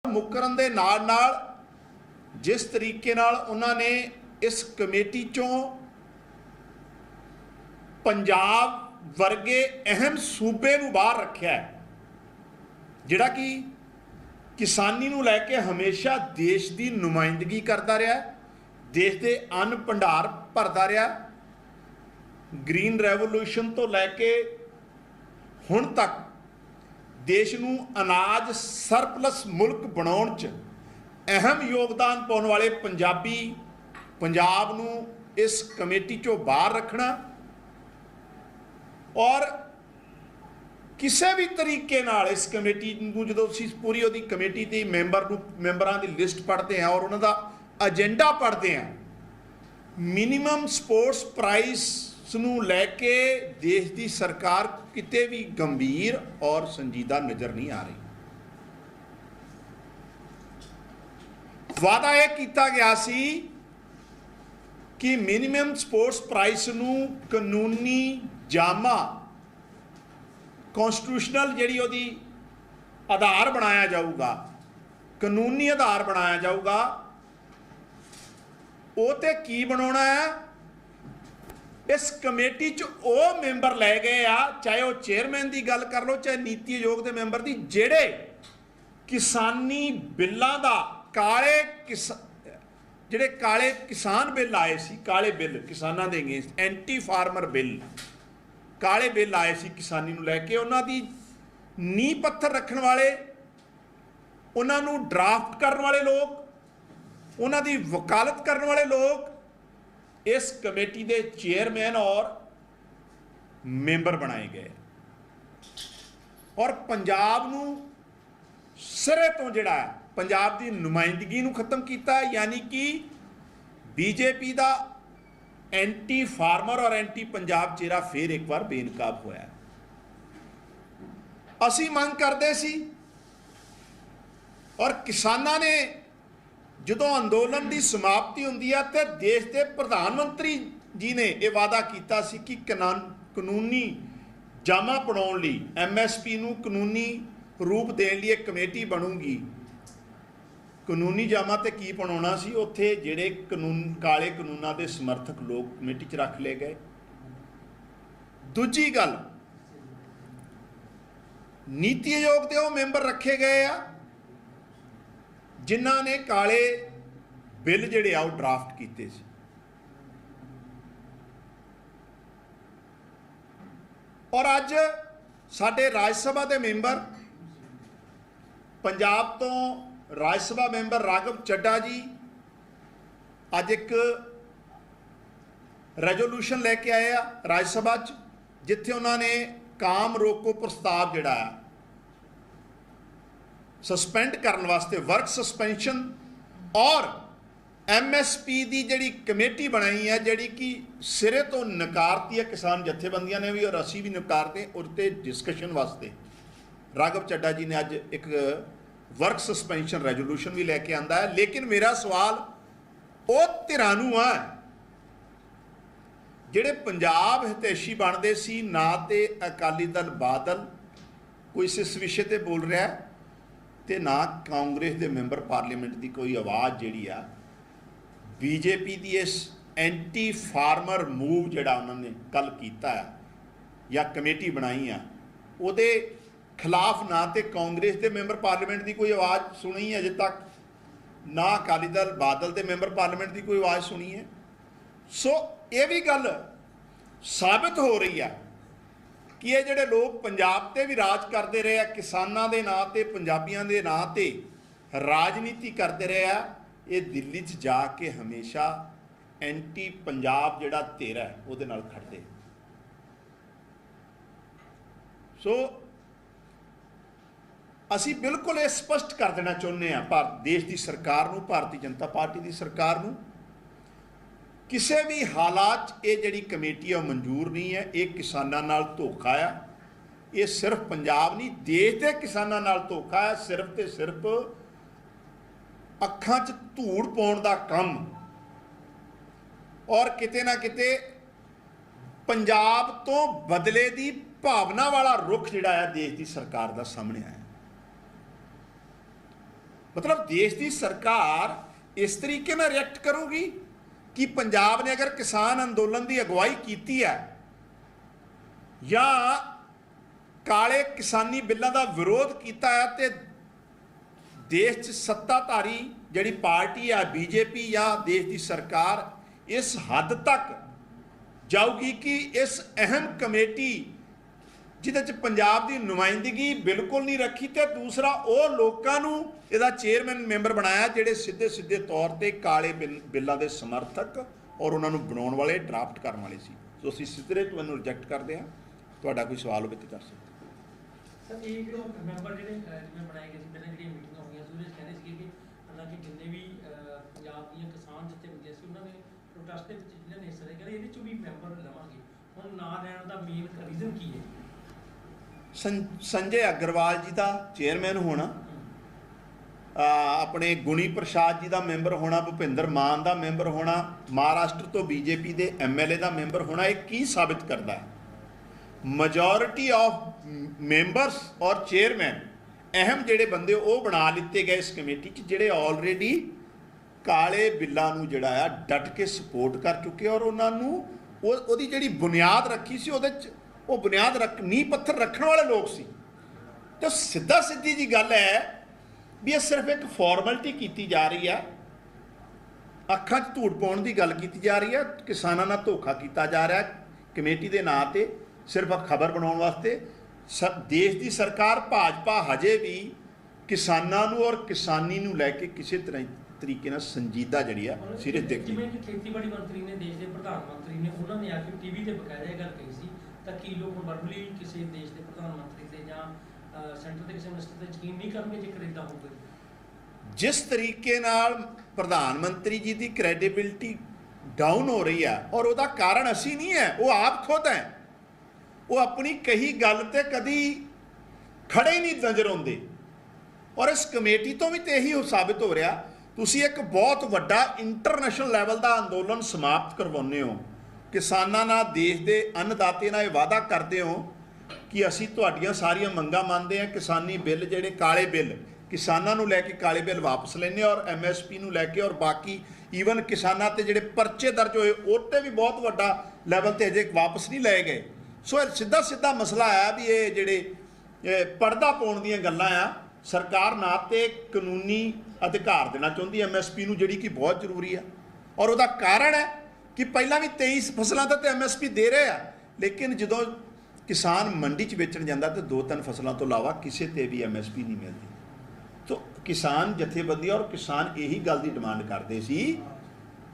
मुकरन दे नाल नाल जिस तरीके नाल उन्होंने इस कमेटी चों पंजाब वर्गे अहम सूबे नूं बाहर रखिया है, जिहड़ा कि किसानी नूं लैके हमेशा देश की नुमाइंदगी करता रहा, देश के अन्न भंडार भरता रहा। ग्रीन रेवोल्यूशन तो लैके हुण तक देश नूं अनाज सरप्लस मुल्क बनाउण च अहम योगदान पाउण वाले पंजाबी पंजाब नूं इस कमेटी चों बाहर रखना और किसी भी तरीके नाल इस कमेटी नूं जदों असीं पूरी उहदी कमेटी दी मैंबरां दी लिस्ट पढ़ते हैं और उन्हां दा एजेंडा पढ़ते हैं, मिनीमम स्पोर्ट्स प्राइस नूं लैके देश की सरकार किते भी गंभीर और संजीदा नज़र नहीं आ रही। वादा यह किया गया सी कि मिनीमम स्पोर्ट्स प्राइस नूं कानूनी जामा कॉन्स्टिट्यूशनल जिहड़ी उहदी आधार बनाया जाऊगा, कानूनी आधार बनाया जाऊगा। वो ते की बनाउणा है, इस कमेटी च वो मैंबर लै गए आ, चाहे वो चेयरमैन की गल कर लो चाहे नीति आयोग के मैंबर की, जेड़े किसानी बिलों का जेड़े काले किसान बिल आए सी, काले बिल किसानों के अगेंस्ट एंटी फार्मर बिल, काले बिल आए सी किसानी नूं लैके, उन्हां दी नींह पत्थर रखने वाले, उन्हां नूं ड्राफ्ट करने वाले लोग, उन्हां दी वकालत करने वाले लोग इस कमेटी के चेयरमैन और मैंबर बनाए गए और पंजाब नूं सिरे तो जिहड़ा पंजाब की नुमाइंदगी नूं खत्म किया, यानी कि बीजेपी का एंटी फार्मर और एंटी पंजाब चेहरा फिर एक बार बेनकाब होया। असी मंग करते सी और किसानां ने जदों अंदोलन की समाप्ति होंदी है तो देश के प्रधानमंत्री जी ने यह वादा किया सी कि कानूनी जामा बनाउण लई MSP नूं कानूनी रूप देण लई एक कमेटी बनूगी। कानूनी जामा ते की बनाउणा सी, उत्थे जिहड़े कानून काले कानूनां दे समर्थक लोग कमेटी च रख ले गए। दूजी गल, नीति आयोग के वो मैंबर रखे गए आ जिन्हां ने काले बिल जिहड़े आ ड्राफ्ट कीते सी। और अज साडे राज सभा के मैंबर पंजाब तो राज सभा मैंबर राघव चड्ढा जी अज एक रेजोल्यूशन लैके आए आ राज सभा च, जिथे उन्होंने काम रोको प्रस्ताव जिहड़ा है सस्पेंड करने वास्ते, वर्क सस्पेंशन और MSP की जिहड़ी कमेटी बनाई है जिहड़ी कि सिरे तो नकारती है, किसान जथेबंदियां ने भी और असी भी नकारते, उसते डिस्कशन वास्ते राघव चड्ढा जी ने अज एक वर्क सस्पेंशन रेजोल्यूशन भी लैके आंदा है। लेकिन मेरा सवाल वो धिरां नूं है जिहड़े पंजाब हितैषी बनते सी, ना तो अकाली दल बादल कोई इस विषय पर बोल रहा है ते ना कांग्रेस के मैंबर पार्लीमेंट की कोई आवाज़ जिहड़ी आ बीजेपी की इस एंटी फार्मर मूव जिहड़ा उन्होंने कल किया है या कमेटी बनाई आ, उहदे खिलाफ ना तो कांग्रेस के मैंबर पार्लीमेंट की कोई आवाज़ सुनी अजे तक, ना अकाली दल बादल के मैंबर पार्लीमेंट की कोई आवाज़ सुनी है। सो ये भी गल साबित हो रही है कि ये जिहड़े लोग पंजाब ते भी राज करते रहे, किसानों के नाँ ते पंजाबियों के नाँ ते राजनीति करते रहे आ, ये दिल्ली च जाके हमेशा एंटी पंजाब जिहड़ा तेरा है उहदे नाल खड़दे। सो असी बिल्कुल ये स्पष्ट कर देना चाहुंदे हां भारत देश की सरकार नूं, भारतीय जनता पार्टी की सरकार नूं, किसी भी हालात ये जिहड़ी कमेटी है मंजूर नहीं है। ये किसानां नाल धोखा है, ये सिर्फ पंजाब नहीं देश के किसानां नाल धोखा है, सिर्फ तो सिर्फ अखां च धूड़ पाउण दा काम और किते ना किते पंजाब तो बदले की भावना वाला रुख जिहड़ा है देश की सरकार का सामने आया। मतलब देश की सरकार इस तरीके ਨਾਲ रिएक्ट करूगी कि पंजाब ने अगर किसान अंदोलन की अगवाई की है या काले किसानी बिलों का विरोध किया है तो देश च सत्ताधारी जिहड़ी पार्टी है बीजेपी या देश की सरकार इस हद तक जाऊगी कि इस अहम कमेटी जिहदे च पंजाब की नुमाइंदगी बिल्कुल नहीं रखी तो दूसरा वो लोगों को इसका चेयरमैन मैंबर बनाया जिहड़े सीधे सीधे तौर पर काले बिलों के समर्थक और उन्होंने बनाने वाले ड्राफ्ट करने वाले सी। सो असीं सिद्धे तुहानूं रिजेक्ट करते हैं। तुहाडा कोई सवाल होवे तो कर सकते सर ये जो मैंबर जिहड़े जिवें बनाए गए सी पहले जिहड़ियां मीटिंगां होईयां सी ਉਹਦੇ ਕਹਿੰਦੇ ਸੀ कि हालांकि जिन्ने भी पंजाब ਦੀਆਂ किसान ਜਥੇਬੰਦੀਆਂ ਸੀ ਉਹਨਾਂ ਨੇ ਪ੍ਰੋਟੈਸਟ ਦੇ ਵਿੱਚ ਜਿਹਨਾਂ ਨੇ ਹਿੱਸਾ ਲਿਆ ਕਹਿੰਦੇ ਇਹਦੇ ਚੋਂ ਵੀ ਮੈਂਬਰ ਲਵਾਂਗੇ। ਹੁਣ ਨਾ ਲੈਣ ਦਾ ਮੇਨ ਰੀਜ਼ਨ ਕੀ ਹੈ? संजय अग्रवाल जी का चेयरमैन होना, अपने गुणी प्रसाद जी का मैंबर होना, भुपिंदर मान का मैंबर होना, महाराष्ट्र तो बीजेपी के MLA का मैंबर होना, ये की साबित करता है? majority ऑफ मैंबरस और चेयरमैन अहम जिहड़े बंदे वो बना लिते गए इस कमेटी जिहड़े ऑलरेडी काले बिल्लां नूं जिहड़ा आ डट के सपोर्ट कर चुके और उन्होंने ਉਹਦੀ ਜਿਹੜੀ बुनियाद रखी सी ਉਹਦੇ ਚ वो बुनियाद रख नींह पत्थर रखने वाले लोग सी। तो सीधा सीधी जी गल है भी ये सिर्फ एक फॉर्मैलिटी की जा रही है, अखां च धूड़ पाउण दी गल की जा रही है, किसानां नाल धोखा किया जा रहा है कमेटी के नां ते सिर्फ खबर बनाउण वास्ते। देश की सरकार भाजपा हजे भी किसानां नूं और किसानी नूं लैके किसी तरह तरीके नाल संजीदा जिहड़ी आ सीरीयस देखदी। जिवें कि खेतीबाड़ी मंत्री ने देश के प्रधान मंत्री ने उन्होंने आके टीवी ते बकायदा गल कही सी ਤਾਂ ਕੀ ਲੋਕ ਵਰਬਲੀ ਕਿਸੇ ਦੇਸ਼ ਦੇ ਪ੍ਰਧਾਨ ਮੰਤਰੀ ਤੇ ਜਾਂ ਸੈਂਟਰ ਦੇ ਕਿਸੇ ਮਿਨਿਸਟਰ ਤੇ ਯਕੀਨ ਨਹੀਂ ਕਰਨਗੇ ਜੇਕਰ ਇਦਾਂ ਹੋਊਗਾ? जिस तरीके नाल प्रधानमंत्री जी की क्रेडिबिलिटी डाउन हो रही है और उसका कारण असी नहीं है, वो आप खुद हैं, वो अपनी कही गल ते कदी खड़े ही नहीं नज़र आते। और इस कमेटी तो भी तो यही साबित हो रहा तुसी एक बहुत वड्डा इंटरनेशनल लैवल का अंदोलन समाप्त करवाने हो, किसानां नाल देश के अन्नदाते नाल वादा करते हो कि असी तुहाडियां सारियां मंगां मानते हैं, किसानी बिल जिहड़े काले बिल किसानां नूं लैके काले बिल वापस लैने और MSP नूं लैके और बाकी ईवन किसानां ते जिहड़े परचे दर्ज होए उत्ते भी बहुत वड्डा लैवल ते अजे वापस नहीं लए गए। सो सीधा सीधा मसला है भी ये जिहड़े पड़दा पाउण दीयां गल्लां आ, सरकार ना तो कानूनी अधिकार देना चाहती MSP नूं जिहड़ी कि बहुत जरूरी है और उसका कारण है कि पहला भी 23 फसलों का तो MSP दे रहे हैं, लेकिन जो किसान मंडी च बेचण जाता तो 2-3 फसलों तो इलावा किसी ते भी MSP नहीं मिलती। तो किसान जथेबंदी और किसान यही गल की डिमांड करते सी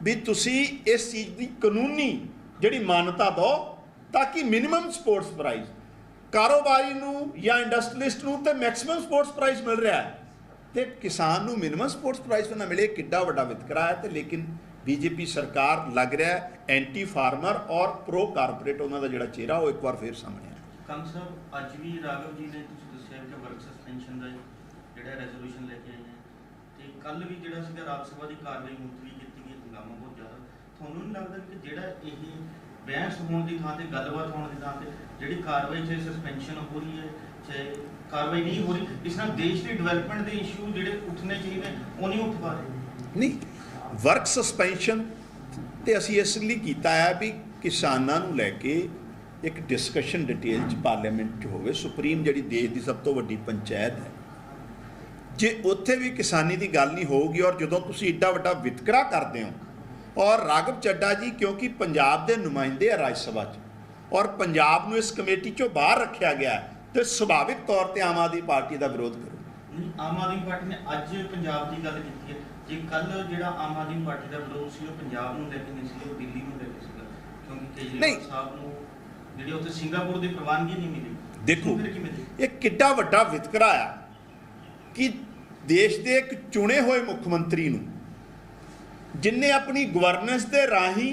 भी तुसी इस चीज़ की कानूनी जिहड़ी मान्यता दो ताकि मिनिमम सपोर्ट्स प्राइस कारोबारी नूं या इंडस्ट्रीलिस्ट नूं ते मैक्सिमम सपोर्ट्स प्राइस मिल रहा है तो किसान नूं मिनिमम सपोर्ट्स प्राइस ना मिले। किड्डा वड्डा वितकरा है तो लेकिन बीजेपी सरकार लग रहा है एंटी फार्मर और प्रो कारपोरेट उन्होंने जिहड़ा चेहरा वो एक बार फिर सामने आया। कंग साहब अज भी राघव जी ने तुसीं दस्सिआ कि वर्क सस्पेंशन का जिहड़ा रेजोल्यूशन लेके आए हैं तो कल भी जिहड़ा सीगा राज सभा की कार्रवाई मुलतवी की गई, हंगामा बहुत ज़्यादा। तुहानूं नहीं लगदा कि जिहड़ा ये बहस होने की थां ते गलबात होने की थां ते जिहड़ी कार्रवाई चाहे सस्पेंशन हो रही है चाहे कार्रवाई नहीं हो रही, इस नाल देश की डिवेलपमेंट के इशू जिहड़े उठने चाहिए वो नहीं उठ पा रहे? नहीं, वर्क सस्पेंशन तो असी इस लिए किया है भी किसानों नूं लैके एक डिस्कशन डिटेल च पार्लीमेंट च होवे। सुप्रीम जिहड़ी देश की सब तो वड्डी पंचायत है, जे उत्थे भी किसानी की गल नहीं होगी और जदों तुसीं एडा वड्डा वितकरा करते हो और राघव चड्डा जी क्योंकि पंजाब के नुमाइंदे है राज्य सभा च और पंजाब नूं इस कमेटी चों बाहर रखा गया तो सुभाविक तौर पर आम आदमी पार्टी का विरोध करो। आम आदमी पार्टी ने अज पंजाब की गल की है, जे कल जिहड़ा आम आदमी पार्टी का विरोध सी पंजाब नूं लैके नहीं सी, दिल्ली नूं लैके सीगा क्योंकि केजरीवाल साहब नूं जिहड़ी उत्थे सिंगापुर की प्रवानगी नहीं मिली। देखो ये किड्डा वड्डा वितकरा आ कि देश के एक चुने हुए मुख्यमंत्री नूं जिन्हें अपनी गवर्नेंस के राही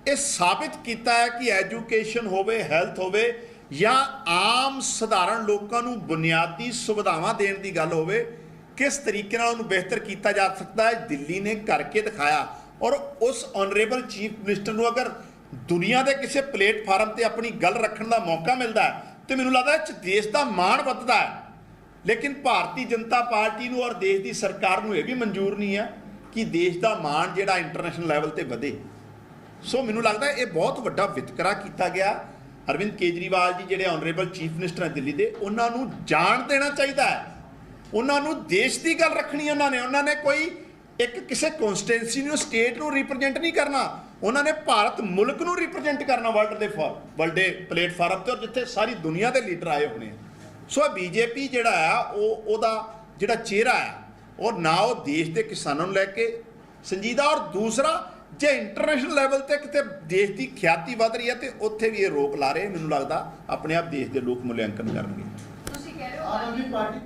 ये साबित किया है कि एजुकेशन होवे, हेल्थ होवे या आम सधारण लोगों को बुनियादी सुविधावां देण दी गल होवे, किस तरीके नाल उन्हें बेहतर किया जा सकता है दिल्ली ने करके दिखाया। और उस ऑनरेबल चीफ मिनिस्टर नूं अगर दुनिया के किसी प्लेटफार्म पर अपनी गल रखने का मौका मिलता है तो मैनूं लगदा है देश का मान वधदा है। ਲੇਕਿਨ ਭਾਰਤੀ ਜਨਤਾ ਪਾਰਟੀ ਨੂੰ ਔਰ ਦੇਸ਼ ਦੀ ਸਰਕਾਰ ਨੂੰ ਇਹ ਵੀ ਮਨਜ਼ੂਰ ਨਹੀਂ ਹੈ ਕਿ ਦੇਸ਼ ਦਾ ਮਾਣ ਜਿਹੜਾ ਇੰਟਰਨੈਸ਼ਨਲ ਲੈਵਲ ਤੇ ਵਧੇ। ਸੋ ਮੈਨੂੰ ਲੱਗਦਾ ਇਹ ਬਹੁਤ ਵੱਡਾ ਵਿਤਕਰਾ ਕੀਤਾ ਗਿਆ। ਅਰਵਿੰਦ ਕੇਜਰੀਵਾਲ ਜੀ ਜਿਹੜੇ ਆਨਰੇਬਲ ਚੀਫ ਮਿਨਿਸਟਰ ਹੈ ਦਿੱਲੀ ਦੇ, ਉਹਨਾਂ ਨੂੰ ਜਾਣ ਦੇਣਾ ਚਾਹੀਦਾ ਹੈ। ਉਹਨਾਂ ਨੂੰ ਦੇਸ਼ ਦੀ ਗੱਲ ਰੱਖਣੀ ਉਹਨਾਂ ਨੇ ਕੋਈ ਇੱਕ ਕਿਸੇ ਕਨਸਟੀਟੂਐਂਸੀ ਨੂੰ, ਸਟੇਟ ਨੂੰ ਰਿਪਰੈਜ਼ੈਂਟ ਨਹੀਂ ਕਰਨਾ, ਉਹਨਾਂ ਨੇ ਭਾਰਤ ਮੁਲਕ ਨੂੰ ਰਿਪਰੈਜ਼ੈਂਟ ਕਰਨਾ ਵਰਲਡ ਦੇ ਪਲੇਟਫਾਰਮ ਤੇ, ਔਰ ਜਿੱਥੇ ਸਾਰੀ ਦੁਨੀਆ ਦੇ ਲੀਡਰ ਆਏ ਹੋਣੇ ਆ। ਸੋ ਬੀਜੇਪੀ ਜਿਹੜਾ ਆ ਉਹਦਾ ਜਿਹੜਾ ਚਿਹਰਾ ਆ, ਔਰ ਨਾ ਉਹ ਦੇਸ਼ ਦੇ ਕਿਸਾਨਾਂ ਨੂੰ ਲੈ ਕੇ ਸੰਜੀਦਾ, ਔਰ ਦੂਸਰਾ ਜੇ ਇੰਟਰਨੈਸ਼ਨਲ ਲੈਵਲ ਤੇ ਕਿਤੇ ਦੇਸ਼ ਦੀ ਖਿਆਤੀ ਵੱਧ ਰਹੀ ਹੈ ਤੇ ਉੱਥੇ ਵੀ ਇਹ ਰੋਕ ਲਾ ਰਹੇ। ਮੈਨੂੰ ਲੱਗਦਾ ਆਪਣੇ ਆਪ ਦੇਸ਼ ਦੇ ਲੋਕ ਮੁਲਾਂਕਣ ਕਰਨਗੇ। ਤੁਸੀਂ ਕਹਿ ਰਹੇ ਹੋ ਆਮ ਆਦਮੀ ਪਾਰਟੀ